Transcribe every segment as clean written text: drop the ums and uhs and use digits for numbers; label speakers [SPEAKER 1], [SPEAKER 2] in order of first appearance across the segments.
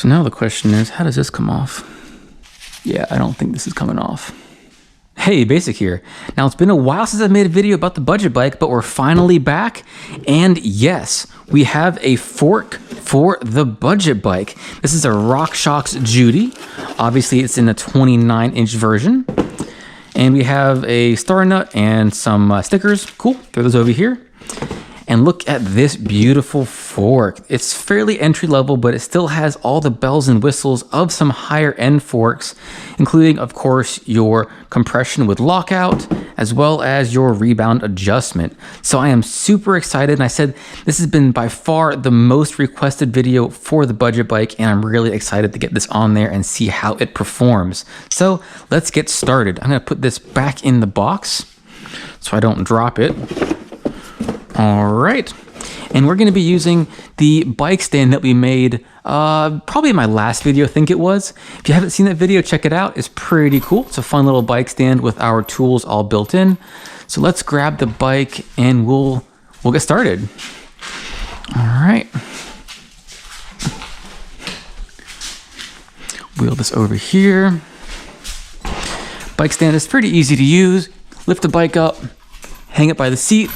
[SPEAKER 1] So now the question is, how does this come off? Yeah, I don't think this is coming off. Hey, Basic here. Now, it's been a while since I've made a video about the budget bike, but we're finally back. And yes, we have a fork for the budget bike. This is a RockShox Judy. Obviously, it's in a 29-inch version. And we have a star nut and some stickers. Cool, throw those over here. And look at this beautiful fork. It's fairly entry level, but it still has all the bells and whistles of some higher end forks, including, of course, your compression with lockout, as well as your rebound adjustment. So I am super excited. And I said, this has been by far the most requested video for the budget bike. And I'm really excited to get this on there and see how it performs. So let's get started. I'm gonna put this back in the box so I don't drop it. All right, and we're going to be using the bike stand that we made probably in my last video, I think it was. If you haven't seen that video, check it out. It's pretty cool. It's a fun little bike stand with our tools all built in. So let's grab the bike and we'll get started. All right. Wheel this over here. Bike stand is pretty easy to use. Lift the bike up, hang it by the seat,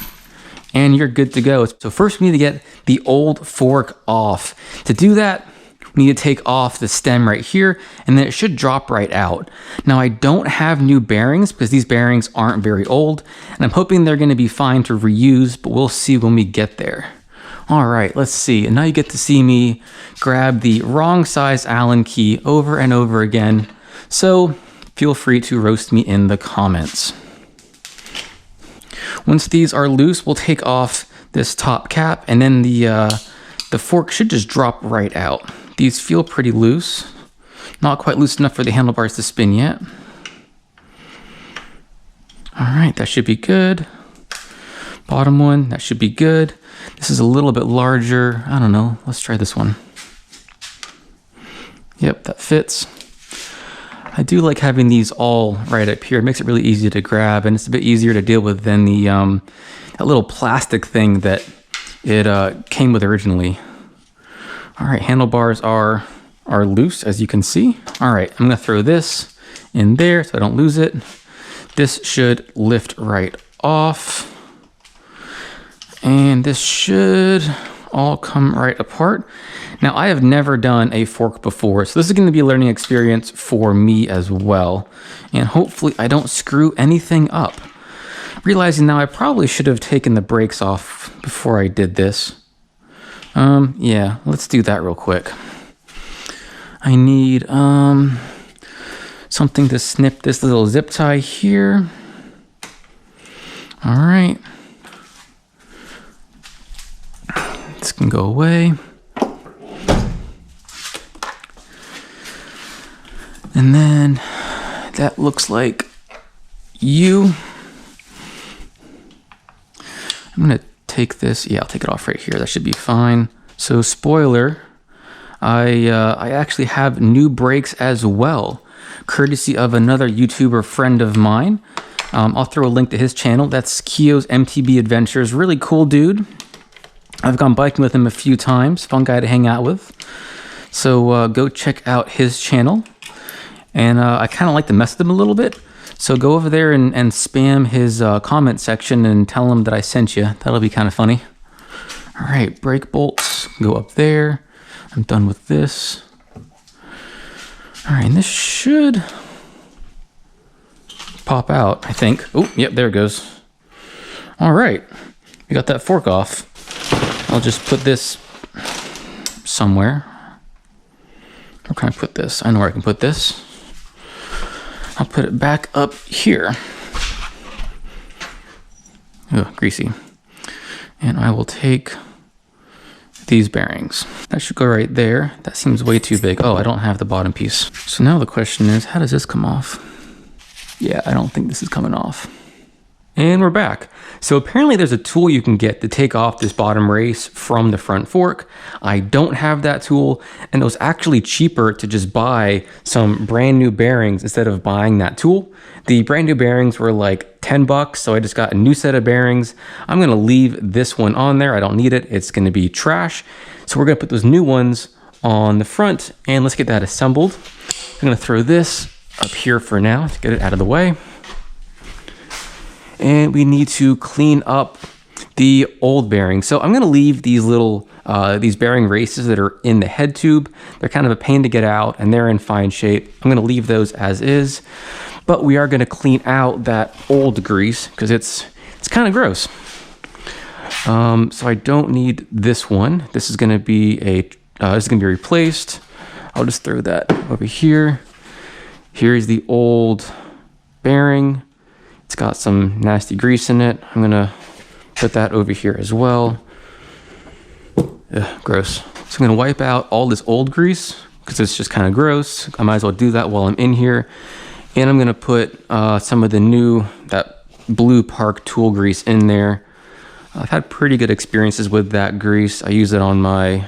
[SPEAKER 1] and you're good to go. So first we need to get the old fork off. To do that, we need to take off the stem right here, and then it should drop right out. Now I don't have new bearings because these bearings aren't very old, and I'm hoping they're gonna be fine to reuse, but we'll see when we get there. All right, let's see. And now you get to see me grab the wrong size Allen key over and over again. So feel free to roast me in the comments. Once these are loose, we'll take off this top cap, and then the fork should just drop right out. These feel pretty loose. Not quite loose enough for the handlebars to spin yet. All right, that should be good. Bottom one, that should be good. This is a little bit larger. I don't know, let's try this one. Yep, that fits. I do like having these all right up here. It makes it really easy to grab, and it's a bit easier to deal with than the that little plastic thing that it came with originally. All right, handlebars are loose, as you can see. All right, I'm gonna throw this in there so I don't lose it. This should lift right off, and this should all come right apart. Now, I have never done a fork before, so this is going to be a learning experience for me as well. And hopefully I don't screw anything up. Realizing now I probably should have taken the brakes off before I did this. Yeah, let's do that real quick. I need something to snip this little zip tie here. All right. This can go away. And then that looks like you. I'm gonna take this. Yeah, I'll take it off right here. That should be fine. So spoiler, I actually have new brakes as well, courtesy of another YouTuber friend of mine. I'll throw a link to his channel. That's Keo's MTB Adventures. Really cool dude. I've gone biking with him a few times. Fun guy to hang out with. So go check out his channel. And I kind of like to mess with him a little bit. So go over there and spam his comment section and tell him that I sent you. That'll be kind of funny. All right, brake bolts go up there. I'm done with this. All right, and this should pop out, I think. Oh, yep, there it goes. All right, we got that fork off. I'll just put this somewhere. Where can I put this? I know where I can put this. I'll put it back up here. Oh, greasy. And I will take these bearings. That should go right there. That seems way too big. Oh, I don't have the bottom piece. So now the question is, how does this come off? Yeah, I don't think this is coming off. And we're back. So apparently there's a tool you can get to take off this bottom race from the front fork. I don't have that tool, and it was actually cheaper to just buy some brand new bearings instead of buying that tool. The brand new bearings were like 10 bucks, so I just got a new set of bearings. I'm gonna leave this one on there. I don't need it. It's gonna be trash. So we're gonna put those new ones on the front, and let's get that assembled. I'm gonna throw this up here for now to get it out of the way. And we need to clean up the old bearing. So I'm gonna leave these little, these bearing races that are in the head tube. They're kind of a pain to get out and they're in fine shape. I'm gonna leave those as is, but we are gonna clean out that old grease because it's kind of gross. So I don't need this one. This is gonna be replaced. I'll just throw that over here. Here's the old bearing. It's got some nasty grease in it. I'm gonna put that over here as well. Ugh, gross. So I'm gonna wipe out all this old grease because it's just kind of gross. I might as well do that while I'm in here. And I'm gonna put some of the that blue Park tool grease in there. I've had pretty good experiences with that grease. I use it on my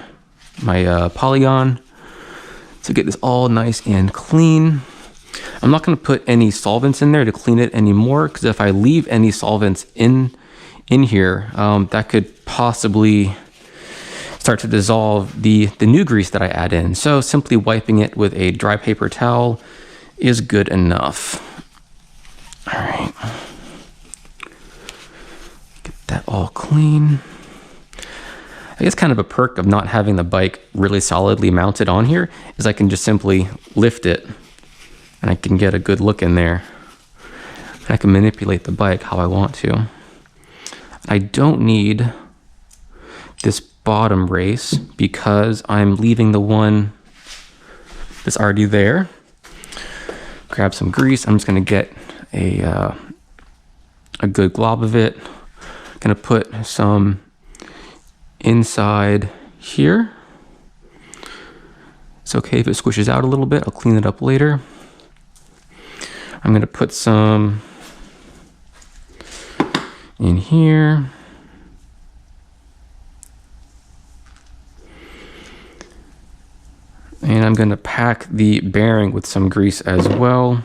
[SPEAKER 1] polygon to get this all nice and clean. I'm not going to put any solvents in there to clean it anymore, because if I leave any solvents in here, that could possibly start to dissolve the new grease that I add in. So simply wiping it with a dry paper towel is good enough. All right. Get that all clean. I guess kind of a perk of not having the bike really solidly mounted on here is I can just simply lift it and I can get a good look in there. And I can manipulate the bike how I want to. I don't need this bottom race because I'm leaving the one that's already there. Grab some grease. I'm just gonna get a good glob of it. Gonna put some inside here. It's okay if it squishes out a little bit. I'll clean it up later. I'm gonna put some in here. And I'm gonna pack the bearing with some grease as well.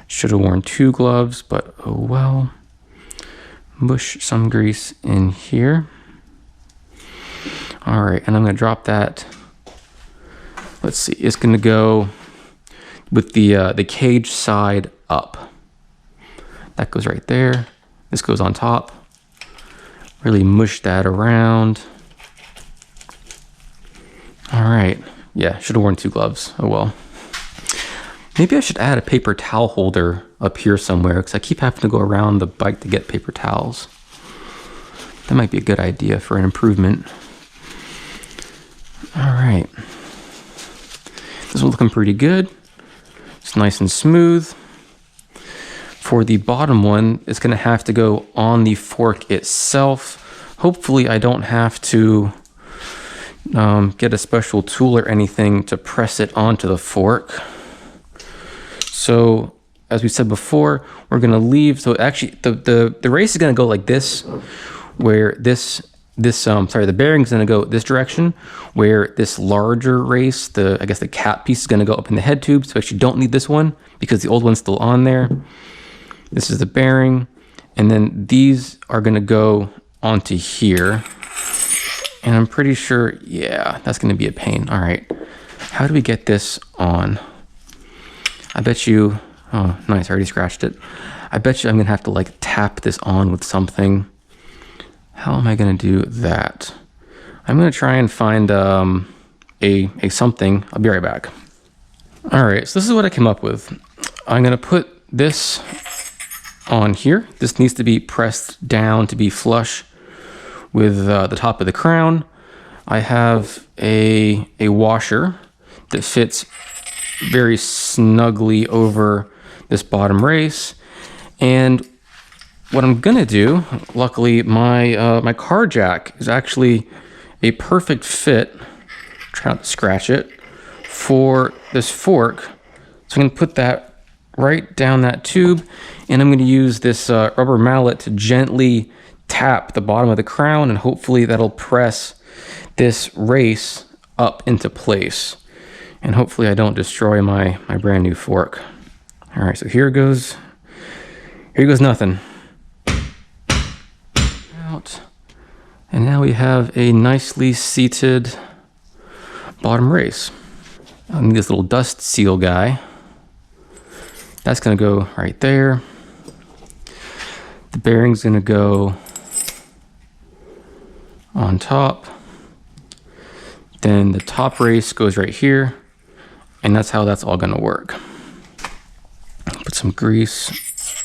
[SPEAKER 1] Should have worn 2 gloves, but oh well. Mush some grease in here. All right, and I'm gonna drop that. Let's see, it's gonna go with the cage side up. That goes right there. This goes on top. Really mush that around. All right, yeah, should have worn 2 gloves, oh well. Maybe I should add a paper towel holder up here somewhere because I keep having to go around the bike to get paper towels. That might be a good idea for an improvement. All right, this is looking pretty good. It's nice and smooth. For the bottom one, it's gonna have to go on the fork itself. Hopefully I don't have to get a special tool or anything to press it onto the fork. So as we said before, we're gonna leave, so actually the race is gonna go like this, where the bearing's gonna go this direction, where this larger race, I guess the cap piece is gonna go up in the head tube, so I actually don't need this one because the old one's still on there. This is the bearing, and then these are gonna go onto here. And I'm pretty sure, yeah, that's gonna be a pain. All right, how do we get this on? I bet you, oh, nice, I already scratched it. I bet you I'm gonna have to like tap this on with something. How am I gonna do that? I'm gonna try and find a something. I'll be right back. All right, so this is what I came up with. I'm gonna put this on here. This needs to be pressed down to be flush with the top of the crown. I have a washer that fits very snugly over this bottom race. And what I'm gonna do, luckily my car jack is actually a perfect fit, try not to scratch it, for this fork. So I'm gonna put that right down that tube, and I'm gonna use this rubber mallet to gently tap the bottom of the crown, and hopefully that'll press this race up into place. And hopefully I don't destroy my brand new fork. All right, so here goes nothing. Out. And now we have a nicely seated bottom race. I need this little dust seal guy. That's gonna go right there. The bearing's gonna go on top. Then the top race goes right here, and that's how that's all gonna work. Put some grease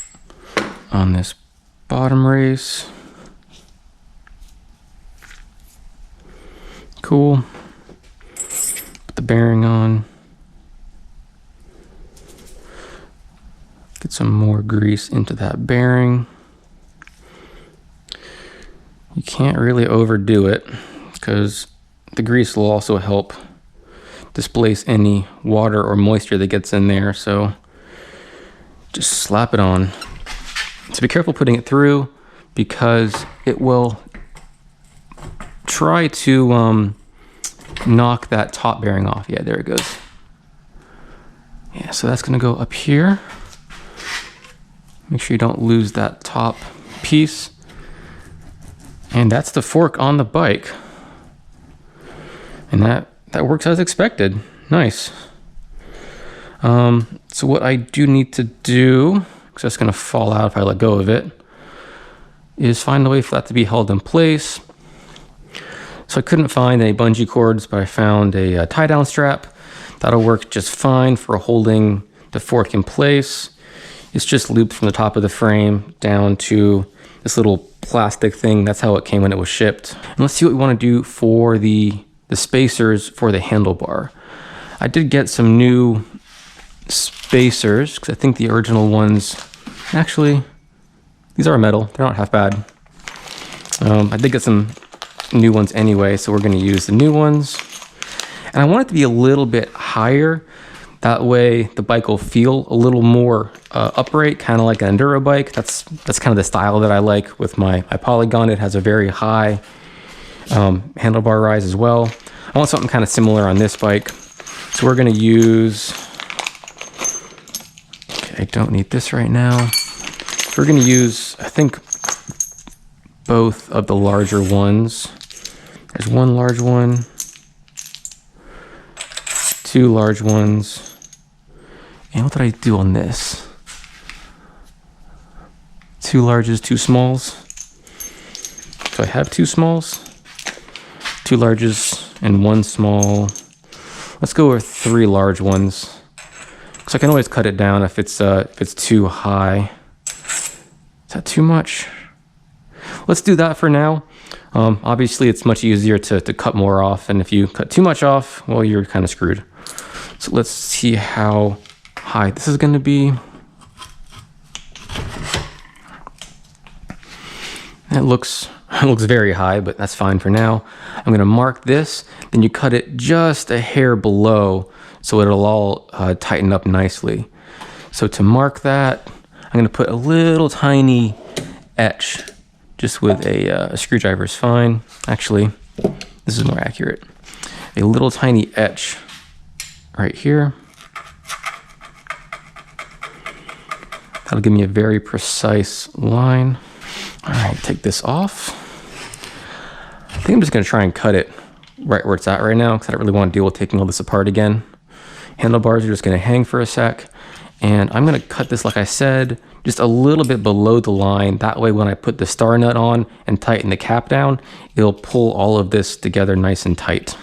[SPEAKER 1] on this bottom race. Cool. Put the bearing on. Get some more grease into that bearing. You can't really overdo it because the grease will also help displace any water or moisture that gets in there. So just slap it on. So be careful putting it through because it will try to knock that top bearing off. Yeah, there it goes. Yeah, so that's gonna go up here. Make sure you don't lose that top piece. And that's the fork on the bike. And that works as expected. Nice. So what I do need to do, because that's gonna fall out if I let go of it, is find a way for that to be held in place. So I couldn't find any bungee cords, but I found a tie down strap. That'll work just fine for holding the fork in place. It's just looped from the top of the frame down to this little plastic thing. That's how it came when it was shipped. And let's see what we want to do for the spacers for the handlebar. I did get some new spacers because I think the original ones, actually, these are metal. They're not half bad. I did get some new ones anyway, so we're going to use the new ones. And I want it to be a little bit higher. That way the bike will feel a little more upright, kind of like an enduro bike. That's kind of the style that I like with my Polygon. It has a very high handlebar rise as well. I want something kind of similar on this bike. So we're going to use, okay, I don't need this right now. We're going to use, I think, both of the larger ones. There's one large one, two large ones. And what did I do on this? Two larges, two smalls. So I have two smalls, two larges, and one small. Let's go with three large ones. So I can always cut it down if it's too high. Is that too much? Let's do that for now. Obviously, it's much easier to cut more off, and if you cut too much off, well, you're kind of screwed. So let's see how high this is going to be. It looks very high, but that's fine for now. I'm going to mark this, then you cut it just a hair below so it'll all tighten up nicely. So to mark that, I'm going to put a little tiny etch. Just with a screwdriver is fine. Actually, this is more accurate. A little tiny etch right here. That'll give me a very precise line. All right, take this off. I think I'm just gonna try and cut it right where it's at right now because I don't really want to deal with taking all this apart again. Handlebars are just gonna hang for a sec. And I'm gonna cut this, like I said, just a little bit below the line. That way when I put the star nut on and tighten the cap down, it'll pull all of this together nice and tight.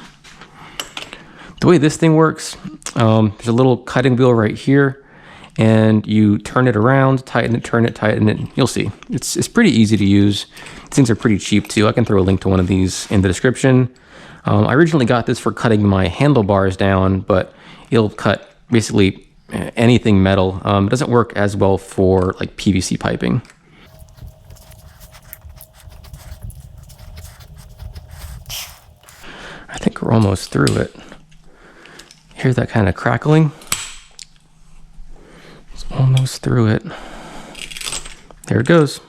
[SPEAKER 1] The way this thing works, there's a little cutting wheel right here, and you turn it around, tighten it, turn it, tighten it. You'll see. It's pretty easy to use. These things are pretty cheap too. I can throw a link to one of these in the description. I originally got this for cutting my handlebars down, but it'll cut basically anything metal. It doesn't work as well for like PVC piping. I think we're almost through it. Hear that kind of crackling? It's almost through it. There it goes.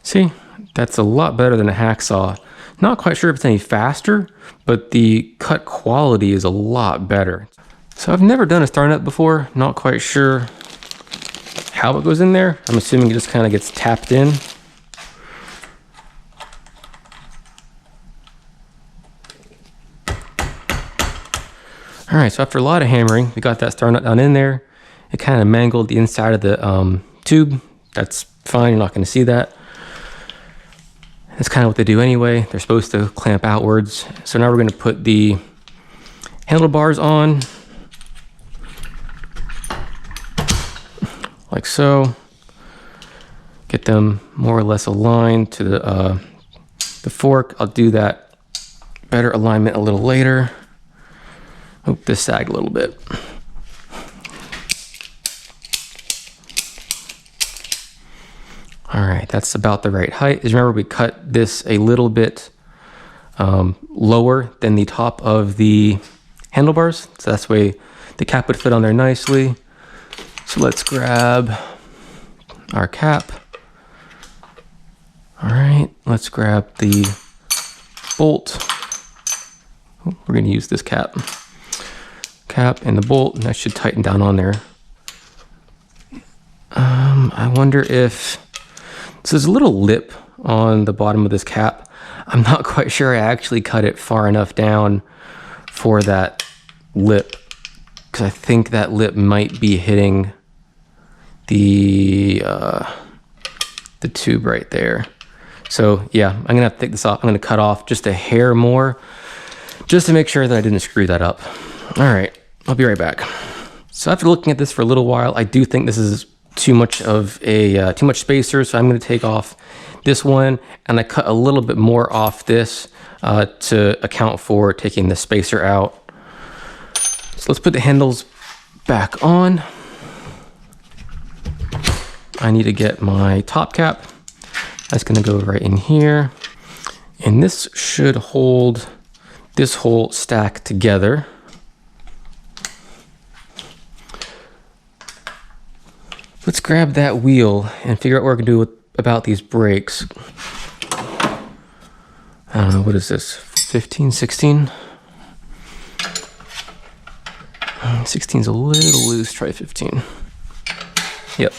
[SPEAKER 1] See, that's a lot better than a hacksaw. Not quite sure if it's any faster, but the cut quality is a lot better. So I've never done a star nut before, not quite sure how it goes in there. I'm assuming it just kind of gets tapped in. All right, so after a lot of hammering, we got that star nut down in there. It kind of mangled the inside of the tube. That's fine, you're not going to see that. That's kind of what they do anyway. They're supposed to clamp outwards. So now we're going to put the handlebars on, like so. Get them more or less aligned to the fork. I'll do that better alignment a little later. Oh, this sagged a little bit. All right, that's about the right height. As remember, we cut this a little bit lower than the top of the handlebars. So that's the way the cap would fit on there nicely. So let's grab our cap. All right, let's grab the bolt. Oh, we're gonna use this cap and the bolt, and that should tighten down on there. I wonder if, so there's a little lip on the bottom of this cap. I'm not quite sure I actually cut it far enough down for that lip, because I think that lip might be hitting the tube right there. So yeah, I'm gonna have to take this off. I'm gonna cut off just a hair more, just to make sure that I didn't screw that up. All right, I'll be right back. So after looking at this for a little while, I do think this is too much of a too much spacer, so I'm going to take off this one, and I cut a little bit more off this to account for taking the spacer out. So let's put the handles back on. I need to get my top cap. That's going to go right in here, and this should hold this whole stack together. Let's grab that wheel and figure out what we're gonna do about these brakes. I don't know, what is this, 15, 16? 16's a little loose, try 15. Yep.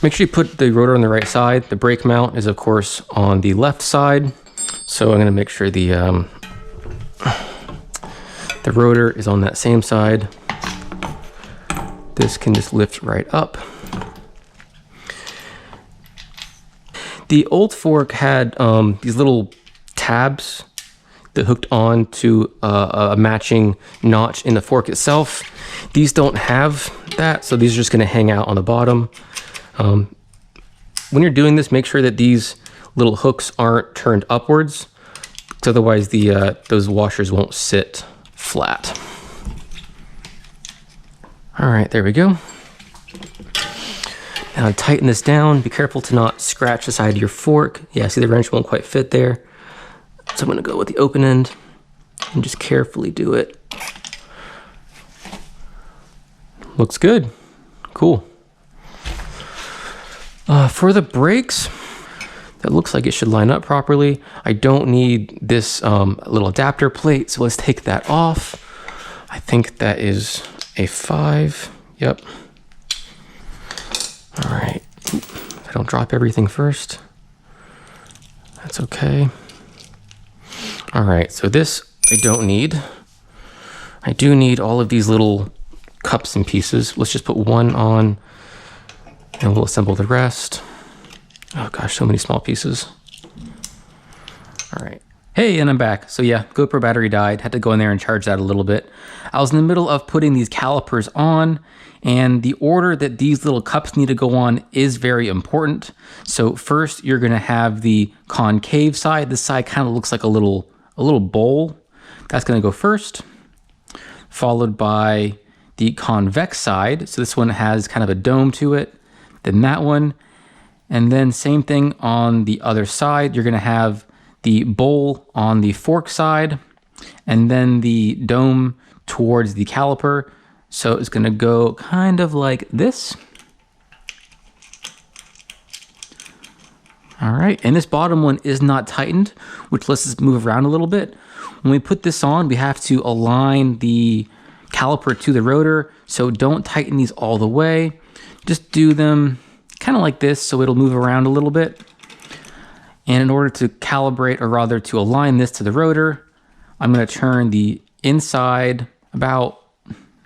[SPEAKER 1] Make sure you put the rotor on the right side. The brake mount is of course on the left side. So I'm gonna make sure the rotor is on that same side. This can just lift right up. The old fork had these little tabs that hooked on to a matching notch in the fork itself. These don't have that, so these are just gonna hang out on the bottom. When you're doing this, make sure that these little hooks aren't turned upwards, because otherwise those washers won't sit flat. All right, there we go. Now tighten this down. Be careful to not scratch the side of your fork. Yeah, see the wrench won't quite fit there. So I'm gonna go with the open end and just carefully do it. Looks good, cool. For the brakes, that looks like it should line up properly. I don't need this little adapter plate, so let's take that off. I think that is a 5, yep. All right, if I don't drop everything first, that's okay. All right, so this I don't need. I do need all of these little cups and pieces. Let's just put one on and we'll assemble the rest. Oh gosh, so many small pieces. All right. Hey, and I'm back. So yeah, GoPro battery died. Had to go in there and charge that a little bit. I was in the middle of putting these calipers on, and the order that these little cups need to go on is very important. So first, you're gonna have the concave side. This side kind of looks like a little bowl. That's gonna go first, followed by the convex side. So this one has kind of a dome to it. Then that one, and then same thing on the other side. You're gonna have the bowl on the fork side, and then the dome towards the caliper. So it's gonna go kind of like this. All right, and this bottom one is not tightened, which lets us move around a little bit. When we put this on, we have to align the caliper to the rotor, so don't tighten these all the way. Just do them kind of like this so it'll move around a little bit. And in order to calibrate, or rather to align this to the rotor, I'm going to turn the inside about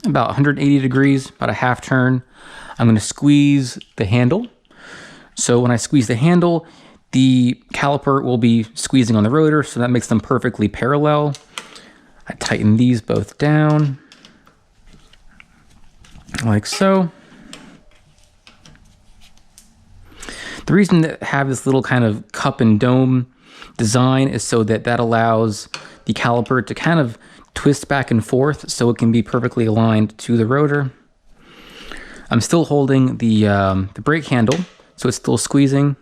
[SPEAKER 1] 180 degrees, about a half turn. I'm going to squeeze the handle. So when I squeeze the handle, the caliper will be squeezing on the rotor, so that makes them perfectly parallel. I tighten these both down, like so. The reason that I have this little kind of cup and dome design is so that allows the caliper to kind of twist back and forth so it can be perfectly aligned to the rotor. I'm still holding the brake handle, so it's still squeezing.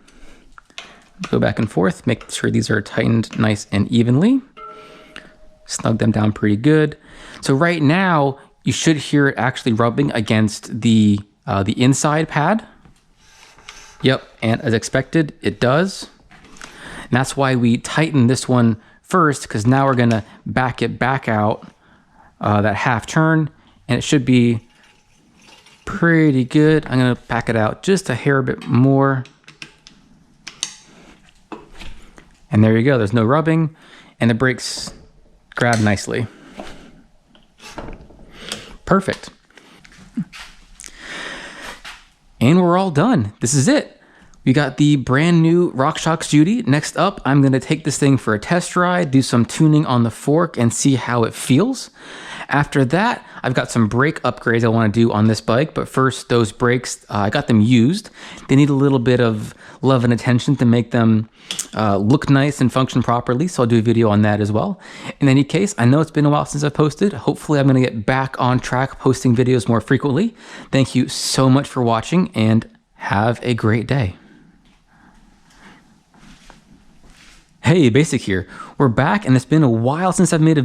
[SPEAKER 1] Go back and forth, make sure these are tightened nice and evenly. Snug them down pretty good. So right now, you should hear it actually rubbing against the inside pad. Yep, and as expected, it does. And that's why we tighten this one first, because now we're gonna back it back out that half turn, and it should be pretty good. I'm gonna back it out just a hair bit more. And there you go, there's no rubbing, and the brakes grab nicely. Perfect. And we're all done. This is it. We got the brand new RockShox Judy. Next up, I'm gonna take this thing for a test ride, do some tuning on the fork and see how it feels. After that, I've got some brake upgrades I wanna do on this bike, but first, those brakes, I got them used. They need a little bit of love and attention to make them look nice and function properly, so I'll do a video on that as well. In any case, I know it's been a while since I've posted. Hopefully I'm gonna get back on track posting videos more frequently. Thank you so much for watching, and have a great day. Hey, Basic here. We're back, and it's been a while since I've made a